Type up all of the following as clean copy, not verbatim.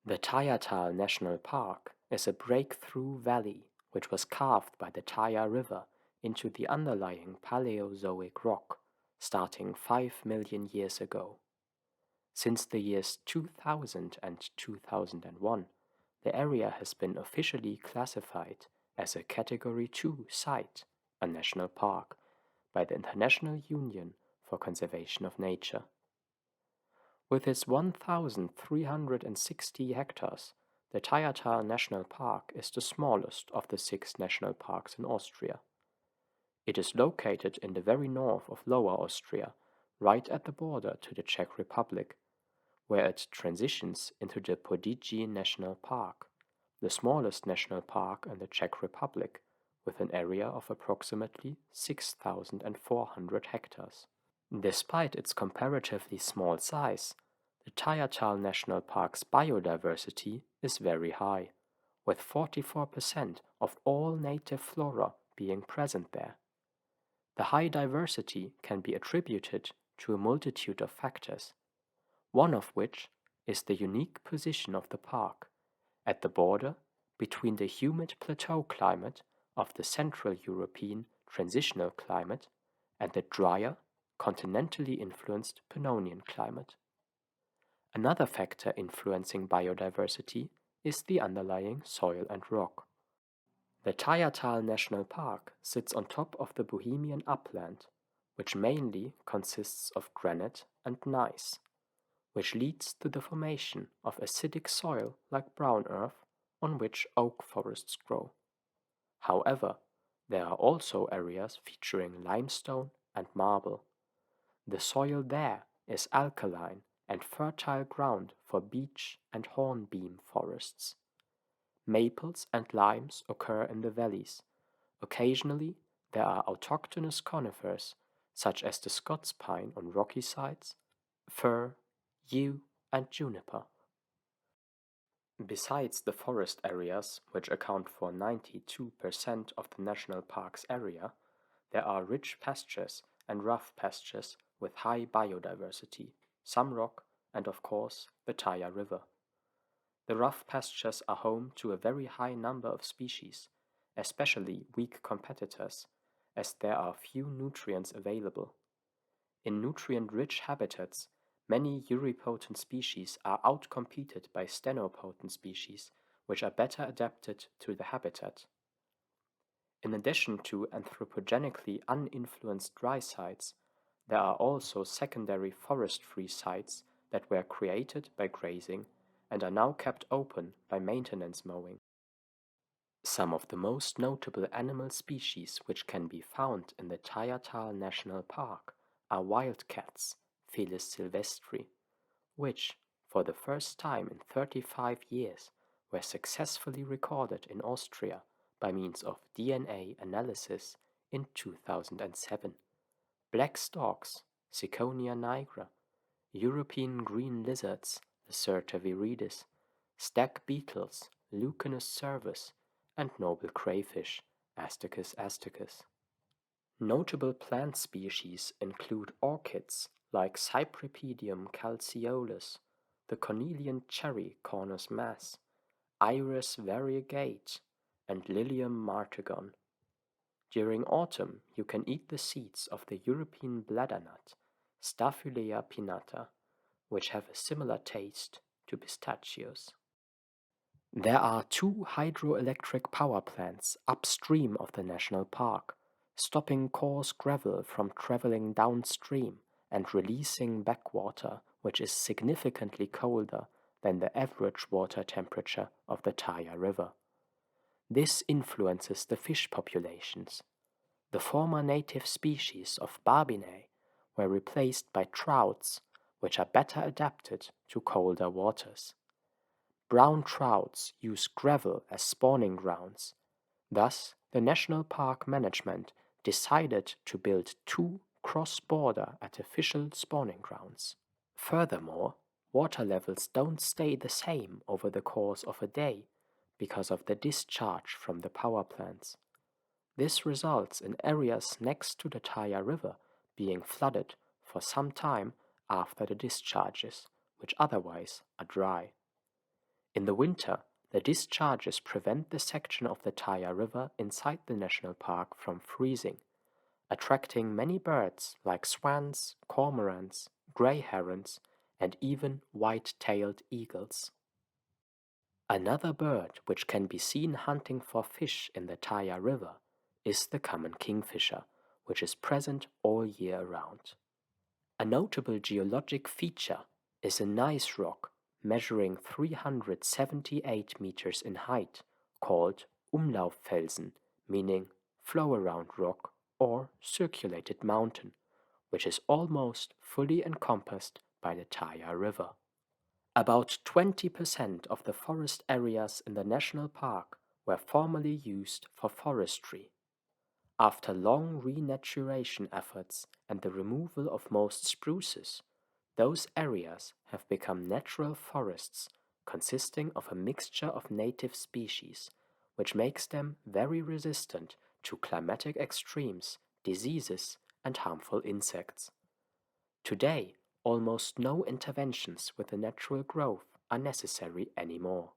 The Thayatal National Park is a breakthrough valley which was carved by the Thaya River into the underlying Paleozoic rock starting 5 million years ago. Since the years 2000 and 2001, the area has been officially classified as a Category 2 site, a national park, by the International Union for Conservation of Nature. With its 1,360 hectares, the Thayatal National Park is the smallest of the 6 national parks in Austria. It is located in the very north of Lower Austria, right at the border to the Czech Republic, where it transitions into the Podyjí National Park, the smallest national park in the Czech Republic, with an area of approximately 6,400 hectares. Despite its comparatively small size, the Thayatal National Park's biodiversity is very high, with 44% of all native flora being present there. The high diversity can be attributed to a multitude of factors, one of which is the unique position of the park, at the border between the humid plateau climate of the Central European transitional climate and the drier, continentally influenced Pannonian climate. Another factor influencing biodiversity is the underlying soil and rock. The Thayatal National Park sits on top of the Bohemian upland, which mainly consists of granite and gneiss, which leads to the formation of acidic soil like brown earth on which oak forests grow. However, there are also areas featuring limestone and marble. The soil there is alkaline and fertile ground for beech and hornbeam forests. Maples and limes occur in the valleys. Occasionally, there are autochthonous conifers, such as the Scots pine on rocky sides, fir, yew, and juniper. Besides the forest areas, which account for 92% of the national park's area, there are rich pastures and rough pastures with high biodiversity, some rock, and of course the Thaya River. The rough pastures are home to a very high number of species, especially weak competitors, as there are few nutrients available. In nutrient-rich habitats, many euripotent species are outcompeted by stenopotent species, which are better adapted to the habitat. In addition to anthropogenically uninfluenced dry sites, there are also secondary forest-free sites that were created by grazing and are now kept open by maintenance mowing. Some of the most notable animal species which can be found in the Thayatal National Park are wildcats, Felis sylvestri, which, for the first time in 35 years, were successfully recorded in Austria by means of DNA analysis in 2007. Black storks, Ciconia nigra, European green lizards, Lacerta viridis, stag beetles, Lucanus cervus, and noble crayfish, Astacus astacus. Notable plant species include orchids like Cypripedium calceolus, the cornelian cherry Cornus mas, Iris variegate, and Lilium martagon. During autumn, you can eat the seeds of the European bladder nut, Staphylea pinnata, which have a similar taste to pistachios. There are 2 hydroelectric power plants upstream of the national park, stopping coarse gravel from traveling downstream and releasing backwater, which is significantly colder than the average water temperature of the Thaya River. This influences the fish populations. The former native species of barbinae were replaced by trouts, which are better adapted to colder waters. Brown trouts use gravel as spawning grounds. Thus, the national park management decided to build 2 cross-border artificial spawning grounds. Furthermore, water levels don't stay the same over the course of a day because of the discharge from the power plants. This results in areas next to the Thaya River being flooded for some time after the discharges, which otherwise are dry. In the winter, the discharges prevent the section of the Thaya River inside the national park from freezing, attracting many birds like swans, cormorants, grey herons, and even white-tailed eagles. Another bird which can be seen hunting for fish in the Thaya River is the common kingfisher, which is present all year round. A notable geologic feature is a gneiss rock measuring 378 meters in height, called Umlauffelsen, meaning flow-around rock or circulated mountain, which is almost fully encompassed by the Thaya River. About 20% of the forest areas in the national park were formerly used for forestry. After long renaturation efforts and the removal of most spruces, those areas have become natural forests consisting of a mixture of native species, which makes them very resistant to climatic extremes, diseases, and harmful insects. Today, almost no interventions with the natural growth are necessary anymore.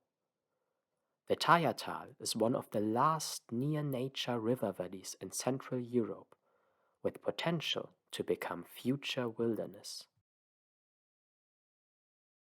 The Thayatal is one of the last near-nature river valleys in Central Europe, with potential to become future wilderness.